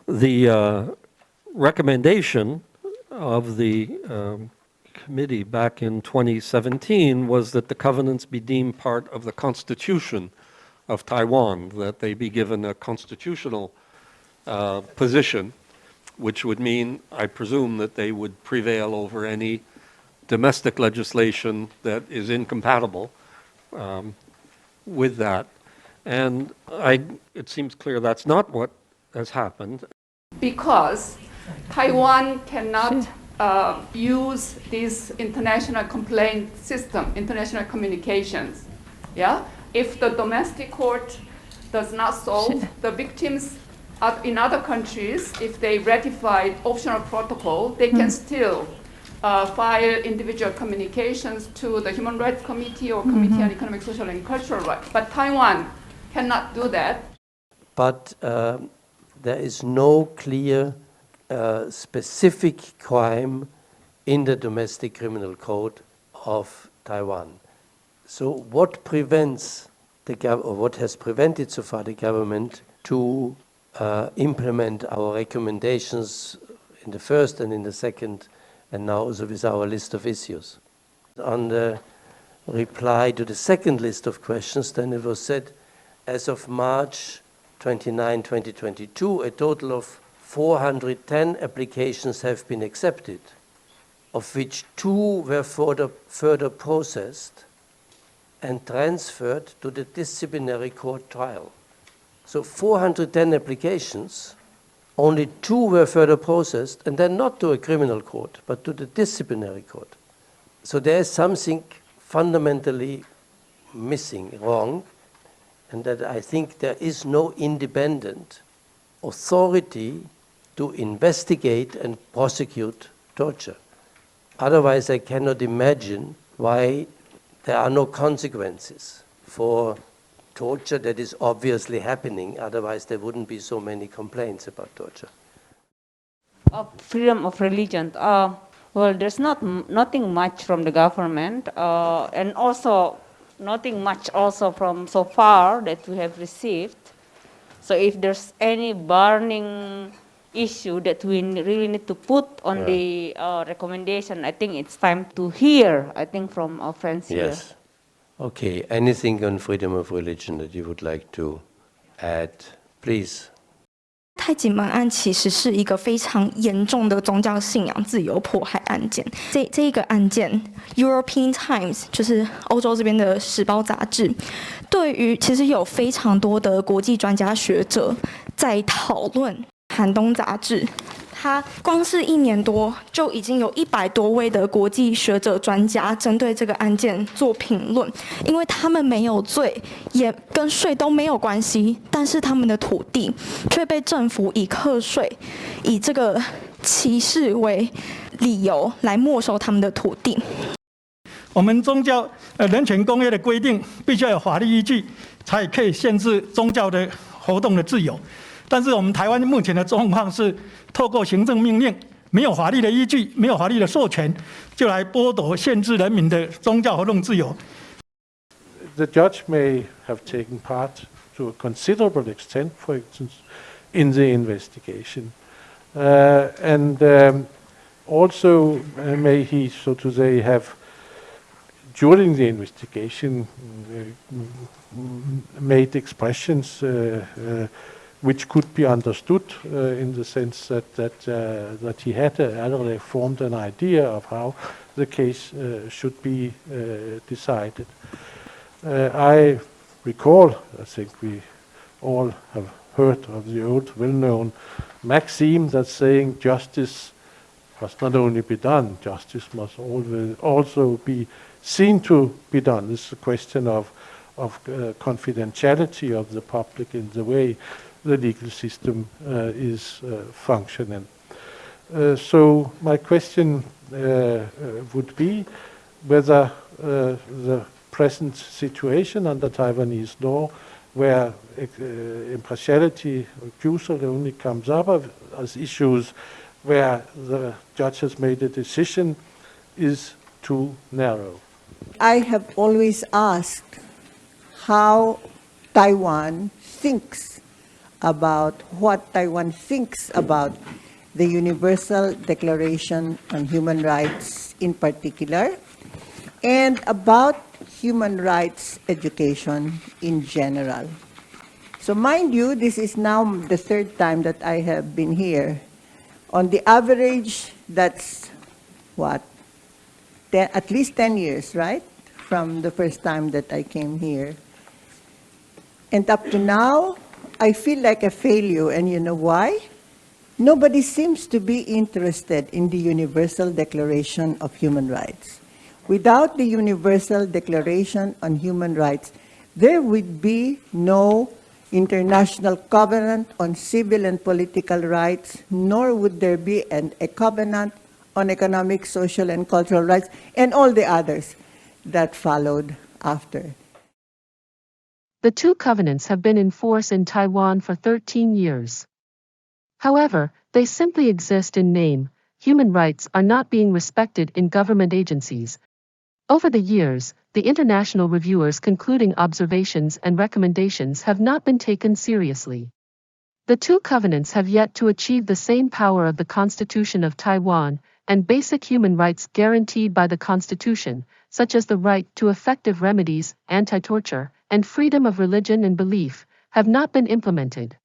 The recommendation of the committee back in 2017 was that the covenants be deemed part of the Constitution of Taiwan, that they be given a constitutional position, which would mean, I presume, that they would prevail over any domestic legislation that is incompatible with that. And it seems clear that's not what has happened. Because Taiwan cannot use this international complaint system, international communications. Yeah? If the domestic court does not solve, the victims in other countries, if they ratify optional protocol, they can still file individual communications to the Human Rights Committee or Committee on Economic, Social, and Cultural Rights. But Taiwan cannot do that. But there is no clear specific crime in the domestic criminal code of Taiwan. So what prevents or what has prevented so far the government to implement our recommendations in the first and in the second, and now also with our list of issues? On the reply to the second list of questions, then it was said, as of March 29, 2022, a total of 410 applications have been accepted, of which 2 were further processed and transferred to the disciplinary court trial. So 410 applications, only 2 were further processed, and then not to a criminal court, but to the disciplinary court. So there is something fundamentally missing, wrong, and that I think there is no independent authority to investigate and prosecute torture. Otherwise, I cannot imagine why there are no consequences for torture that is obviously happening. Otherwise, there wouldn't be so many complaints about torture. Freedom of religion. Well, there's nothing much from the government, and also nothing much also from so far that we have received. So if there's any burning issue that we really need to put on the recommendation, I think it's time to hear, I think, from our friends here. Yes. Okay, anything on freedom of religion that you would like to add, please? 太极门案其实是一个非常严重的宗教信仰自由迫害案件。这一个案件 ，European Times 就是欧洲这边的时报杂志，对于其实有非常多的国际专家学者在讨论寒冬杂志。它光是1年多就已经有100多位的国际学者专家针对这个案件做评论，因为他们没有罪，也跟税都没有关系，但是他们的土地却被政府以课税、以这个歧视为理由来没收他们的土地。我们宗教人权公约的规定，必须要有法律依据，才可以限制宗教的活动的自由。但是我们台湾目前的状况是，透过行政命令，没有法律的依据，没有法律的授权，就来剥夺、限制人民的宗教活动自由。The judge may have taken part to a considerable extent, for instance, in the investigation, and also may he, so to say, have during the investigation made expressions which could be understood in the sense that he had already formed an idea of how the case should be decided. I recall, I think we all have heard of the old well-known maxim that's saying justice must not only be done, justice must also be seen to be done. This is a question of confidentiality of the public in the way the legal system is functioning. So my question would be whether the present situation under Taiwanese law, where impartiality, recusal only comes up as issues where the judge has made a decision, is too narrow. I have always asked how Taiwan thinks about what Taiwan thinks about the Universal Declaration on Human Rights in particular, and about human rights education in general. So mind you, this is now the third time that I have been here. On the average, that's what? At least 10 years, right? From the first time that I came here. And up to now, I feel like a failure, and you know why? Nobody seems to be interested in the Universal Declaration of Human Rights. Without the Universal Declaration on Human Rights, there would be no International Covenant on Civil and Political Rights, nor would there be a covenant on economic, social, and cultural rights, and all the others that followed after. The two covenants have been in force in Taiwan for 13 years. However, they simply exist in name. Human rights are not being respected in government agencies. Over the years, the international reviewers' concluding observations and recommendations have not been taken seriously. The two covenants have yet to achieve the same power of the Constitution of Taiwan, and basic human rights guaranteed by the Constitution, such as the right to effective remedies, anti-torture, and freedom of religion and belief, have not been implemented.